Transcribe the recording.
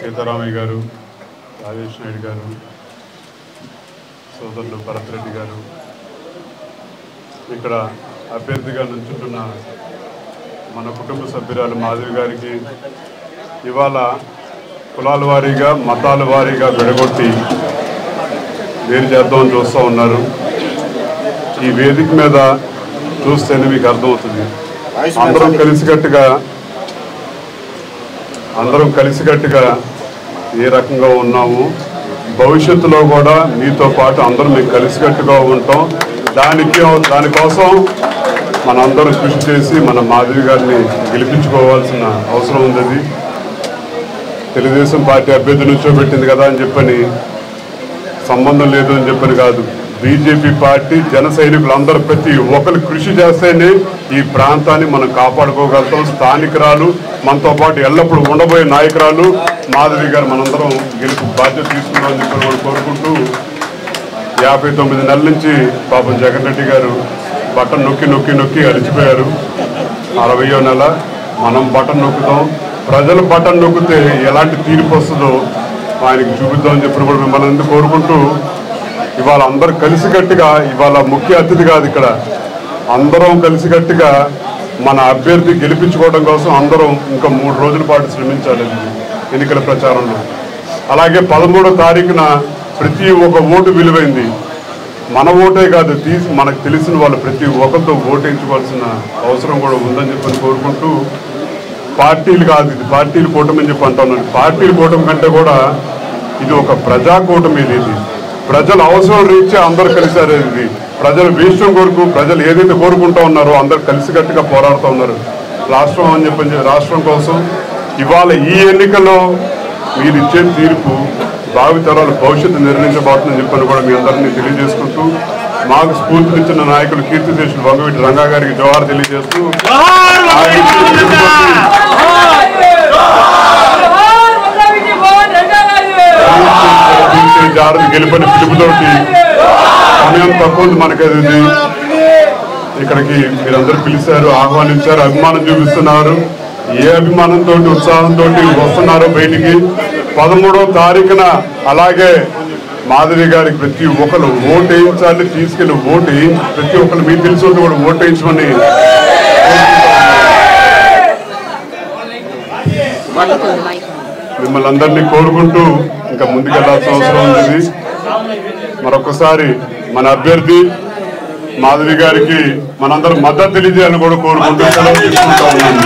సీతారామయ్య గారు, రాజేష్ నాయుడు గారు, సోదరులు భరత్ రెడ్డి గారు, ఇక్కడ అభ్యర్థిగా నుంచుంటున్న మన కుటుంబ సభ్యురాలు మాధవి గారికి ఇవాళ కులాల వారీగా మతాల వారీగా విడగొట్టి వేరు చేద్దామని చూస్తూ ఉన్నారు. ఈ వేదిక మీద చూస్తేనే మీకు అర్థమవుతుంది. అందరం కలిసికట్టుగా ఏ రకంగా ఉన్నాము, భవిష్యత్తులో కూడా మీతో పాటు అందరం మేము కలిసికట్టుగా ఉంటాం. దానికోసం మనందరం కృషి చేసి మన మాధవి గారిని గెలిపించుకోవాల్సిన అవసరం ఉంది. తెలుగుదేశం పార్టీ అభ్యర్థి నుంచోబెట్టింది కదా అని చెప్పని సంబంధం లేదు అని చెప్పని కాదు. బీజేపీ పార్టీ జన సైనికులు అందరూ ప్రతి ఒక్కరు కృషి చేస్తేనే ఈ ప్రాంతాన్ని మనం కాపాడుకోగలుగుతాం. స్థానికురాలు మనతో పాటు ఎల్లప్పుడూ ఉండబోయే నాయకురాలు మాధవి గారు మనందరం గెలుపు బాధ్యత తీసుకున్నామని చెప్పని కూడా కోరుకుంటూ 59 నెలల నుంచి పాపం జగన్ రెడ్డి గారు బటన్ నొక్కి అలిచిపోయారు. 60వ నెల మనం బటన్ నొక్కుతాం. ప్రజలు బటన్ నొక్కితే ఎలాంటి తీర్పు వస్తుందో ఆయనకి చూపిద్దామని చెప్పిన కూడా మిమ్మల్ని ఎందుకు కోరుకుంటూ ఇవాళ అందరూ కలిసికట్టుగా ఇవాళ ముఖ్య అతిథి కాదు, ఇక్కడ అందరం కలిసికట్టుగా మన అభ్యర్థి గెలిపించుకోవడం కోసం అందరం ఇంకా 3 రోజుల పాటు శ్రమించాలి ఎన్నికల ప్రచారంలో. అలాగే 13వ తారీఖున ప్రతి ఒక్క ఓటు విలువైంది. మన ఓటే కాదు, మనకు తెలిసిన వాళ్ళు ప్రతి ఒక్కరితో ఓటేయించుకోవాల్సిన అవసరం కూడా ఉందని చెప్పని కోరుకుంటూ, పార్టీలు కాదు ఇది పార్టీలు కూటమి అని చెప్పి అంటున్నాను. పార్టీల కూటమి కంటే కూడా ఇది ఒక ప్రజా కూటమి. ఇది ప్రజల అవసరం రీత్యా అందరూ కలిసారు. ఇది ప్రజల విషయం కొరకు ప్రజలు ఏదైతే కోరుకుంటూ ఉన్నారో అందరూ కలిసికట్టుగా పోరాడుతూ ఉన్నారు రాష్ట్రం అని చెప్పని. రాష్ట్రం కోసం ఇవాళ ఈ ఎన్నికల్లో మీరు ఇచ్చే తీర్పు భావితరాల భవిష్యత్తు నిర్ణయించబోతుందని చెప్పని కూడా మీ అందరినీ తెలియజేసుకుంటూ, మాకు స్ఫూర్తినిచ్చిన నాయకులు కీర్తిశేషులు వంగవీటి రంగా గారికి జోహార్ తెలియజేస్తూ, గెలుపని పిలుపుతోటి సమయం తక్కువ మనకి అది ఇక్కడికి మీరందరూ పిలిచారు, ఆహ్వానించారు, అభిమానం చూపిస్తున్నారు. ఏ అభిమానంతో ఉత్సాహంతో వస్తున్నారో బయటికి. 13వ తారీఖున అలాగే మాధవి గారికి ప్రతి ఒక్కరు ఓటు వేయించాలి, తీసుకెళ్లి ఓటు వేయించి ప్రతి ఒక్కరు మీకు తెలిసి కూడా ఓటు వేయించమని మిమ్మల్ని అందరినీ కోరుకుంటూ ఇంకా ముందుకెళ్లాల్సిన అవసరం ఉంది. మరొకసారి మన అభ్యర్థి మాధవి గారికి మనందరం మద్దతు తెలియజేయాలని కూడా కోరుకుంటూ సెలవు తీసుకుంటా ఉన్నాను.